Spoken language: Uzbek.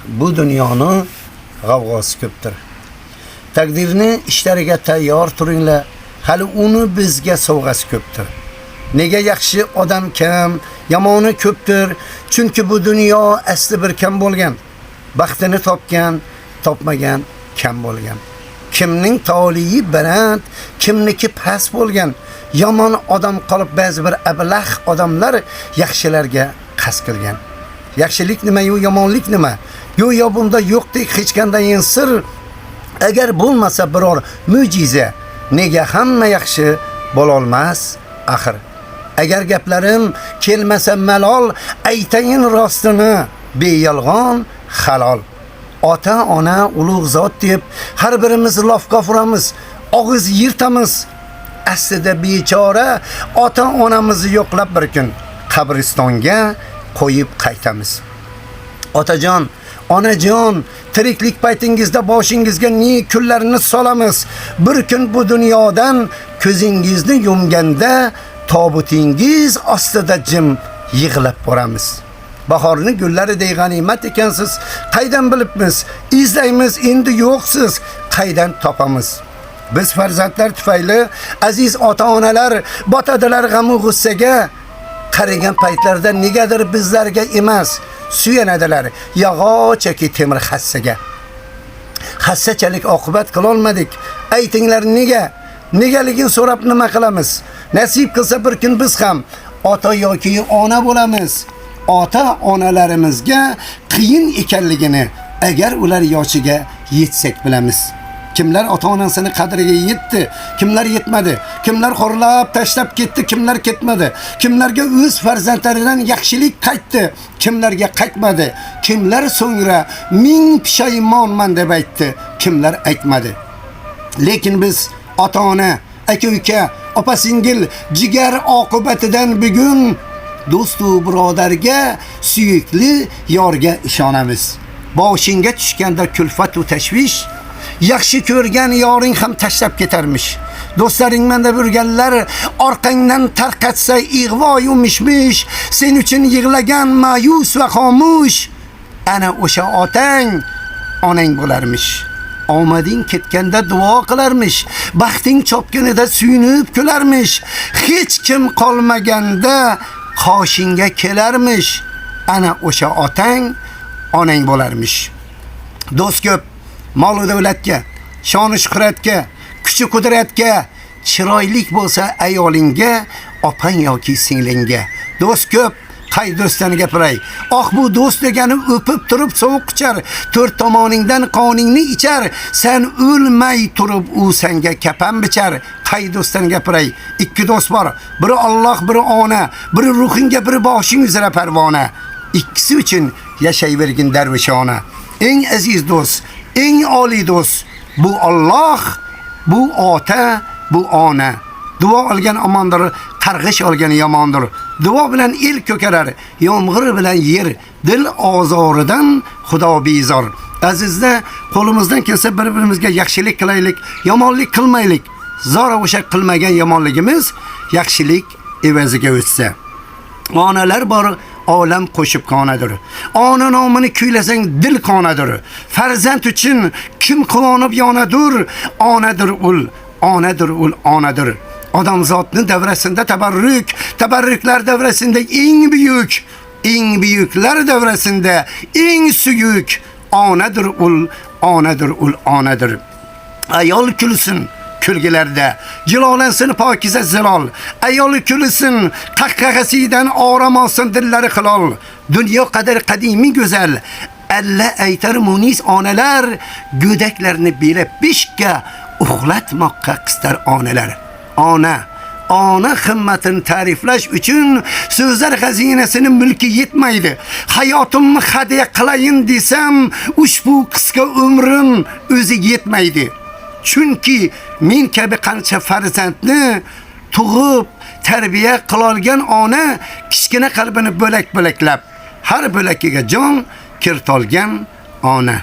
bu dunyoni g'avg'osi ko'pdir. Taqdirni ishlariga tayyor turinglar, hali uni bizga sovg'asi ko'pdir. Nega yaxshi odam kam, yomoni ko'pdir? Chunki bu dunyo asli bir kam bo'lgan. Baxtini topgan, topmagan kam bo'lgan. Kimning toliyi baland, kimniki past bo'lgan. Yomon odam qolib ba'zi bir ablah odamlar yaxshilarga qasd qilgan. Yaxshilik nima, yomonlik nima? Go'yo bunda yo'qdek hech qanday sir. Agar bo'lmasa biror mo'jiza, nega hamma yaxshi bo'la olmas axir? Agar gaplarim kelmasa malol, aytayin rostini, beyolg'on halol. Ota, ona, ulug' zot deb har birimiz lofga uramiz, og'iz yirtamiz. Aslida bechora ota-onamizni yo'qlab bir kun qabristonga qo'yib qaytamiz. Otajon, onajon, tiriklik paytingizda boshingizga ne kunlarni solamiz. Bir kun bu dunyodan ko'zingizni yumganda tobutingiz ostida jim yig'lab boramiz. Bahorni gullaridek g'animat ekansiz, qaydan bilibmiz? Izlaymiz, endi yo'qsiz, qaydan topamiz? Biz farzandlar tufayli aziz ota-onalar botadilar g'am va g'ussaga. Qarigan paytlarda negadir bizlarga emas, suyanadilar yog'och yoki temir hassaga. Hassachalik oqibat qila olmadik. Aytinglar nega? Negaligini so'rab nima qilamiz? Nasib qilsa bir kun biz ham ota yoki ona bo'lamiz. Ota-onalarimizga qiyin ekanligini agar ular yoshiga yetsak bilamiz. Kimlar ota-onasini qadriga yetdi, kimlar yetmadi, kimlar xorlab tashlab ketdi, kimlar ketmadi, kimlarga o'z farzandlaridan yaxshilik qaytdi, kimlarga qaytmadi, kimlar so'ngra ming pushaymonman deb aytdi, kimlar aytmadi. Lekin biz ota-ona, aka-uka, opa-singil, jigar oqibatidan bugun do'st va birodarga, suyukli yorga ishonamiz. Boshingga tushganda kulfat va tashvish, yaxshi ko'rgan yoring ham tashlab ketarmish. Do'stlaring menda yurganlar orqangdan tarqatsa ig'vo va mishmish, sen uchun yig'lagan ma'yus va xomush, ana o'sha otang, onang bo'larmish. Omading ketganda duo qilarmish, baxting chopganida suyunib kularmish, hech kim qolmaganda qoshingga kelarmish. Ana o'sha otang, onang bo'larmish. Do'st ko'p, mol va davlatga, shon va shuhratga, kuch va qudratga, chiroylik bo'lsa ayolingga, opang yoki singlingga. Do'st ko'p, qay do'stdan gapiray? Bu do'st degani o'pib turib sovuq quchar, to'rt tomoningdan qoningni ichar, sen o'lmay turib u senga kafan bichar. Qay do'stdan gapiray? Ikki do'st bor, biri Alloh, biri ona, biri ruhingga, biri boshing uzra parvona. Ikkisi uchun yashayvergin darvishona. Eng aziz do'st, eng oliy do'st bu Alloh, bu ota, bu ona. Duo olgan omondir, qarg'ish olgan yomondir. Duo bilan el ko'karar, yomg'ir bilan yer, dil ozoridan Xudo bezor. Azizlar, qo'limizdan kelsa bir-birimizga yaxshilik qilaylik, yomonlik qilmaylik. Zora o'sha qilmagan yomonligimiz yaxshilik evaziga o'tsa. Onalar bor, olam qo'shib qonadir. Ona nomini kuylasang dil qonadir. Farzand uchun kim quvonib yonadir? Onadir ul, onadir ul, onadir. Odamzodning davrasida tabarruk, tabarruklar davrasida eng buyuk, eng buyuklar davrasida eng suyuk. Onadir ul, onadir ul, onadir. Ayol kulsin kulgilarda, jilolansin pokiza zilol. Ayol kulsin, qahqahasidan orom olsin dillari hilol. Dunyo qadar qadimiy go'zal, alla aytar munis onalar, go'daklarni belab beshga uxlatmoqqa qistar onalar. Ona himmatini ta'riflash uchun so'zlar xazinasining mulki yetmaydi. Hayotimni hadya qilayin desam, ushbu qisqa umrim o'zi yetmaydi. Chunki men kabi qancha farzandni tug'ib, tarbiya qila olgan ona kichkina qalbini bo'lak-bo'laklab, har bo'lakiga jon kiritolgan ona.